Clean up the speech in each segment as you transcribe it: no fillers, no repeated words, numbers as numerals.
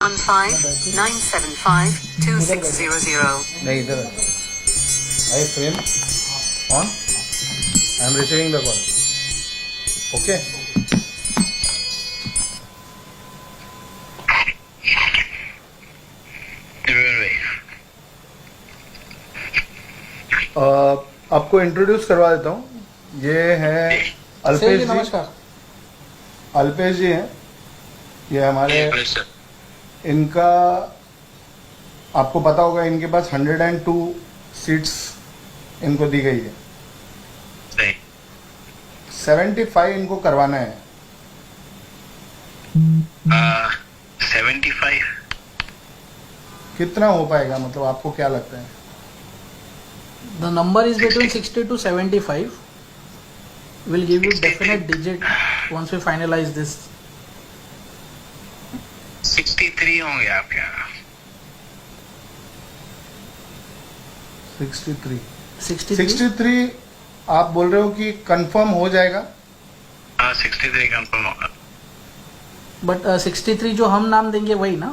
15-975-2600. नहीं इधर I frame on I am receiving the call okay आपको इंट्रोड्यूस करवा देता हूँ ये है अल्पेश जी। नमस्कार। अल्पेश जी हैं ये हमारे इनका आपको पता होगा इनके पास 102 सीट्स इनको दी गई है 75 इनको करवाना है 75 कितना हो पाएगा मतलब आपको क्या लगता है The number is between 60 to 75. We'll give you definite digit once we finalize this. 63 होंगे आपके यहाँ 63 63. आप बोल रहे हो कि कंफर्म हो जाएगा 63 कंफर्म होगा But 63 जो हम नाम देंगे वही ना?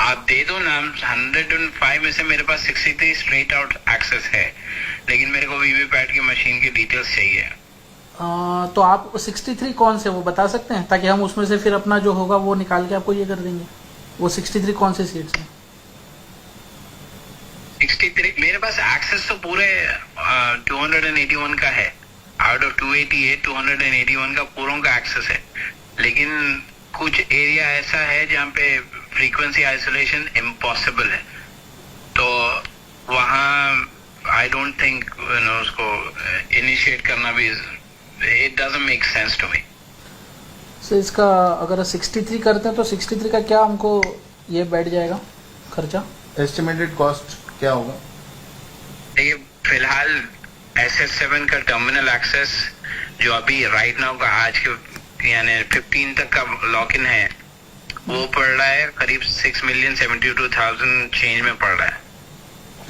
आप दे दो नाम 105 में से मेरे पास 63 स्ट्रेट आउट एक्सेस है लेकिन मेरे को वीवीपैट की मशीन की डिटेल्स चाहिए तो आप 63 कौन से वो बता सकते हैं ताकि हम उसमें से फिर अपना जो होगा वो निकाल के आपको ये कर देंगे। वो 63 कौन से सीट्स हैं? 63 मेरे पास एक्सेस तो पूरे 281 का है आउट ऑफ 288 281 का पूरों का एक्सेस है लेकिन कुछ एरिया ऐसा है जहाँ पे फ्रीक्वेंसी आइसोलेशन इम्पॉसिबल है तो वहाँ आई डोंट थिंक उसको इनिशिएट करना भी it doesn't make sense to me. So इसका अगर 63 करते हैं तो 63 का क्या हमको ये बैठ जाएगा खर्चा? एस्टिमेटेड कॉस्ट क्या होगा? देखिए फिलहाल SS7 का टर्मिनल एक्सेस जो अभी राइट नाउ का आज के यानी 15 तक का लॉक इन है वो पड़ रहा है करीब 6,72,000 चेंज में पड़ रहा है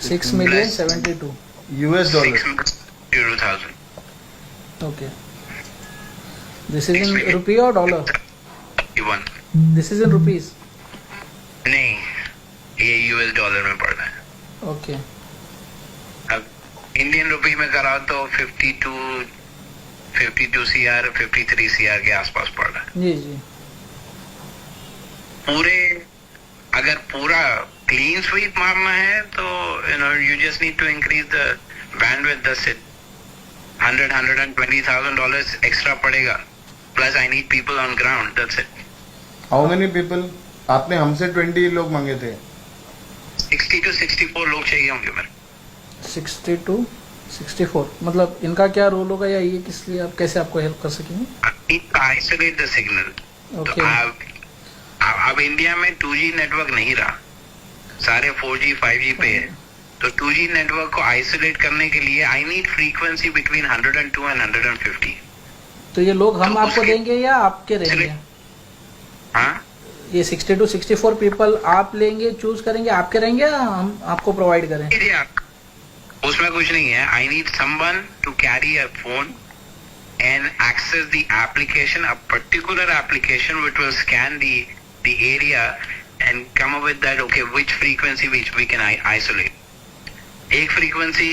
6,72,000 US dollar 6,72,000 okay. This is in rupee और dollar? This is in rupees? नहीं ये US डॉलर में पड़ रहा है। ओके अब इंडियन रुपी में कराओ तो 52 CR 53 CR के आसपास पड़ रहा है जी जी। पूरे अगर पूरा क्लीन स्वीप मारना है तो you just need to increase the bandwidth that's it $120,000 extra पड़ेगा plus I need people on ground that's it। How many people? आपने हमसे 20 लोग मांगे थे 60 to 64 लोग चाहिए होंगे मेरे 60 to 64 मतलब इनका क्या रोल होगा या ये किस लिए आप कैसे आपको हेल्प कर सकेंगे? Isolate the signal. ओके अब इंडिया में 2G नेटवर्क नहीं रहा सारे 4G 5G पे है तो 2G नेटवर्क को आइसोलेट करने के लिए I need frequency between 102 and 150। तो ये लोग हम आपको देंगे या आपके रहेंगे? हाँ ये 60 to 64 पीपल आप लेंगे चूज करेंगे आपके रहेंगे या हम आपको प्रोवाइड करें? उसमें कुछ नहीं है I need someone to carry a phone and access the application, a particular application which will scan the area and come up with that okay which frequency which we can isolate। एक frequency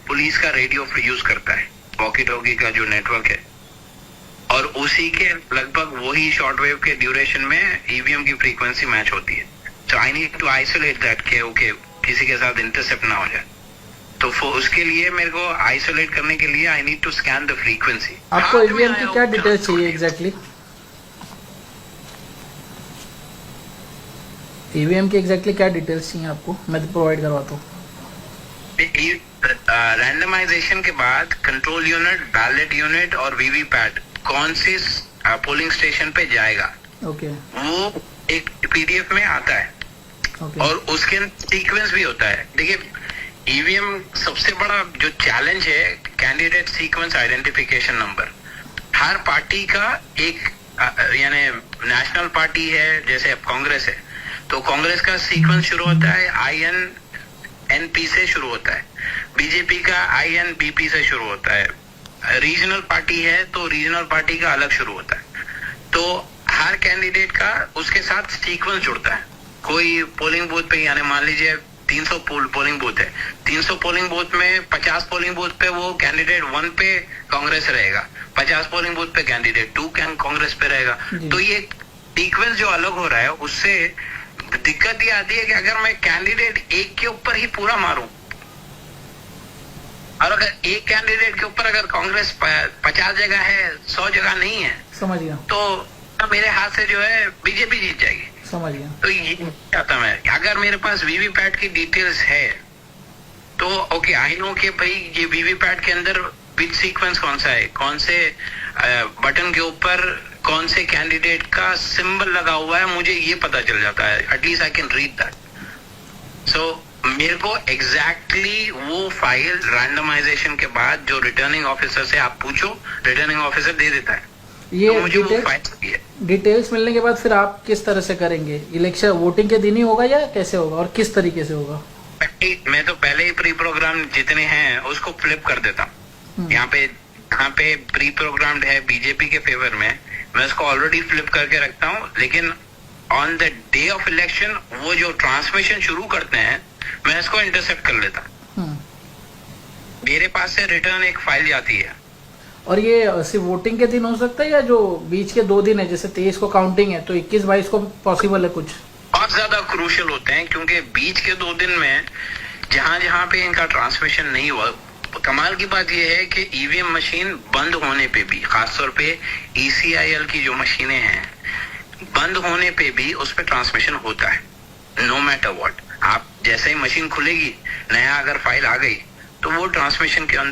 police का radio use करता है walkie talkie का जो network है और उसी के लगभग वही शॉर्टवेव के ड्यूरेशन में ईवीएम की फ्रीक्वेंसी मैच होती है so I need to isolate that के ओके किसी के साथ इंटरसेप्ट ना हो जाए तो उसके लिए मेरे को आइसोलेट करने के लिए I need to scan the frequency. आपको ईवीएम की क्या डिटेल्स चाहिए एग्जैक्टली? ईवीएम की एग्जैक्टली क्या डिटेल्स चाहिए आपको? मैं तो प्रोवाइड करवाता हूँ। रैंडमाइजेशन के बाद कंट्रोल यूनिट बैलेट यूनिट और वीवीपैट कौन से पोलिंग स्टेशन पे जाएगा ओके वो एक पीडीएफ में आता है ओके और उसके सीक्वेंस भी होता है। देखिए ईवीएम सबसे बड़ा जो चैलेंज है कैंडिडेट सीक्वेंस आइडेंटिफिकेशन नंबर। हर पार्टी का एक यानी नेशनल पार्टी है जैसे अब कांग्रेस है तो कांग्रेस का सीक्वेंस शुरू होता है INNP से शुरू होता है बीजेपी का INBP से शुरू होता है रीजनल पार्टी है तो रीजनल पार्टी का अलग शुरू होता है तो हर कैंडिडेट का उसके साथ सीक्वेंस जुड़ता है। कोई पोलिंग बूथ पे, यानी मान लीजिए 300 पोलिंग बूथ है, 300 पोलिंग बूथ में 50 पोलिंग बूथ पे वो कैंडिडेट 1 पे कांग्रेस रहेगा, 50 पोलिंग बूथ पे कैंडिडेट 2 कांग्रेस पे रहेगा। तो ये सीक्वेंस जो अलग हो रहा है, उससे दिक्कत ये आती है कि अगर मैं कैंडिडेट एक के ऊपर ही पूरा मारूं, और अगर एक कैंडिडेट के ऊपर अगर कांग्रेस 50 जगह है, 100 जगह नहीं है, समझ गया, तो मेरे हाथ से जो है बीजेपी जीत जाएगी। समझ गया। तो ये चाहता मैं, अगर मेरे पास वीवीपैट की डिटेल्स है तो ओके, आई नो कि भाई ये वीवीपैट के अंदर बिट सीक्वेंस कौन सा है, कौन से बटन के ऊपर कौन से कैंडिडेट का सिंबल लगा हुआ है, मुझे ये पता चल जाता है। At least I can read that. So मेरे को एग्जैक्टली वो फाइल रैंडमाइजेशन के बाद जो रिटर्निंग ऑफिसर से आप पूछो, रिटर्निंग ऑफिसर दे देता है। ये तो मुझे वो फाइल चाहिए। डिटेल्स मिलने के बाद फिर आप किस तरह से करेंगे? इलेक्शन वोटिंग के दिन ही होगा या कैसे होगा और किस तरीके से होगा? मैं तो पहले ही प्री प्रोग्राम जितने हैं उसको फ्लिप कर देता हूँ। यहाँ पे प्री प्रोग्राम्ड है बीजेपी के फेवर में, मैं उसको ऑलरेडी फ्लिप करके रखता हूँ। लेकिन on the day of election वो जो ट्रांसमिशन शुरू करते हैं, मैं इसको इंटरसेप्ट कर लेता हूँ। मेरे पास से रिटर्न एक फाइल जाती है। और ये सिर्फ वोटिंग के दिन हो सकता है या जो बीच के 2 दिन है, जैसे 23 को काउंटिंग है तो 21-22 को पॉसिबल है कुछ? बहुत ज्यादा क्रूशियल होते हैं, क्योंकि बीच के 2 दिन में जहां जहां पे इनका ट्रांसमिशन नहीं हुआ, कमाल की बात यह है कि ईवीएम मशीन बंद होने पे भी, खासतौर पे ECIL की जो मशीनें हैं, बंद होने पे भी उस पर ट्रांसमिशन होता है। नो मैटर व्हाट, आप जैसे ही मशीन खुलेगी, नया अगर फाइल आ गई तो वो ट्रांसमिशन के अंदर